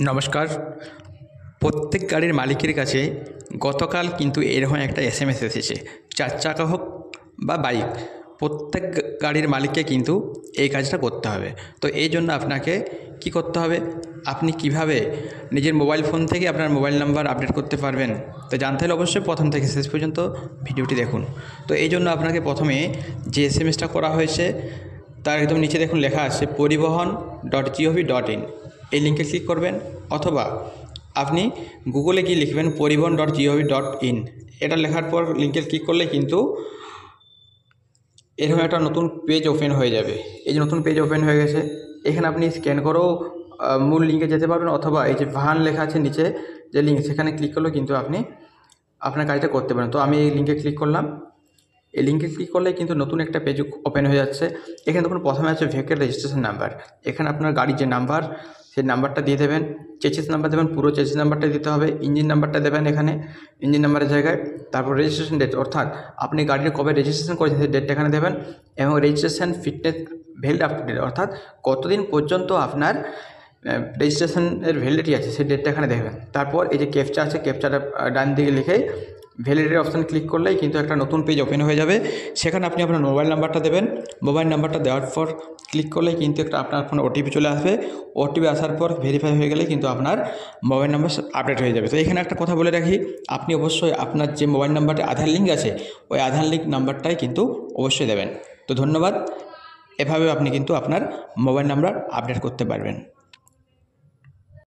নমস্কার। প্রত্যেক গাড়ির মালিকের কাছে গতকাল কিন্তু এরকম একটা এসএমএস এসেছে। 4 চাকা হোক বা বাইক, প্রত্যেক গাড়ির মালিককে কিন্তু এই কাজটা করতে হবে। তো এই জন্য আপনাকে কি করতে হবে, আপনি কিভাবে নিজের মোবাইল ফোন থেকে আপনার মোবাইল নাম্বার আপডেট করতে পারবেন, তো জানতে হলে অবশ্যই প্রথম থেকে শেষ পর্যন্ত ভিডিওটি দেখুন। তো এই জন্য আপনাকে প্রথমে যে এসএমএসটা করা হয়েছে তার একদম নিচে দেখুন লেখা আছে poribohon.gov.in, এই লিঙ্কে ক্লিক করবেন, অথবা আপনি গুগলে গিয়ে লিখবেন poribohon.gov.in। এটা লেখার পর লিঙ্কে ক্লিক করলে কিন্তু এরকম একটা নতুন পেজ ওপেন হয়ে যাবে। এই যে নতুন পেজ ওপেন হয়ে গেছে, এখানে আপনি স্ক্যান করেও মূল লিঙ্কে যেতে পারবেন, অথবা এই যে ভান লেখা আছে নিচে যে লিঙ্ক, সেখানে ক্লিক করলেও কিন্তু আপনি আপনার কাজটা করতে পারেন। তো আমি এই লিঙ্কে ক্লিক করলাম। এই লিঙ্কে ক্লিক করলে কিন্তু নতুন একটা পেজ ওপেন হয়ে যাচ্ছে। এখানে দেখুন প্রথমে আছে ভেহিকেল রেজিস্ট্রেশন নাম্বার। এখানে আপনার গাড়ির যে নাম্বার, সেই নাম্বারটা দিয়ে দেবেন, চেসিস নাম্বার দেবেন, পুরো চেসিস নাম্বারটা দিতে হবে, ইঞ্জিন নাম্বারটা দেবেন এখানে ইঞ্জিন নাম্বারের জায়গায়, তারপর রেজিস্ট্রেশন ডেট, অর্থাৎ আপনি গাড়ির কবে রেজিস্ট্রেশন করেছেন সেই ডেটটা এখানে দেবেন, এবং registration fitness valid up to date, অর্থাৎ কতদিন পর্যন্ত আপনার রেজিস্ট্রেশনের ভ্যালিডিটি আছে সেই ডেটটা এখানে দেবেন। তারপর এই যে ক্যাপচা আছে, ক্যাপচাটা ডান দিকে লিখে ভ্যালিডিটি অপশান ক্লিক করলেই কিন্তু একটা নতুন পেজ ওপেন হয়ে যাবে। সেখানে আপনি আপনার মোবাইল নাম্বারটা দেবেন। মোবাইল নাম্বারটা দেওয়ার পর ক্লিক করলেই কিন্তু একটা আপনার ফোনে ওটিপি চলে আসবে। ওটিপি আসার পর ভেরিফাই হয়ে গেলে কিন্তু আপনার মোবাইল নাম্বার আপডেট হয়ে যাবে। তো এখানে একটা কথা বলে রাখি, আপনি অবশ্যই আপনার যে মোবাইল নাম্বারটা আধার লিঙ্ক আছে, ওই আধার লিঙ্ক নাম্বারটাই কিন্তু অবশ্যই দেবেন। তো ধন্যবাদ। এভাবে আপনি কিন্তু আপনার মোবাইল নাম্বার আপডেট করতে পারবেন।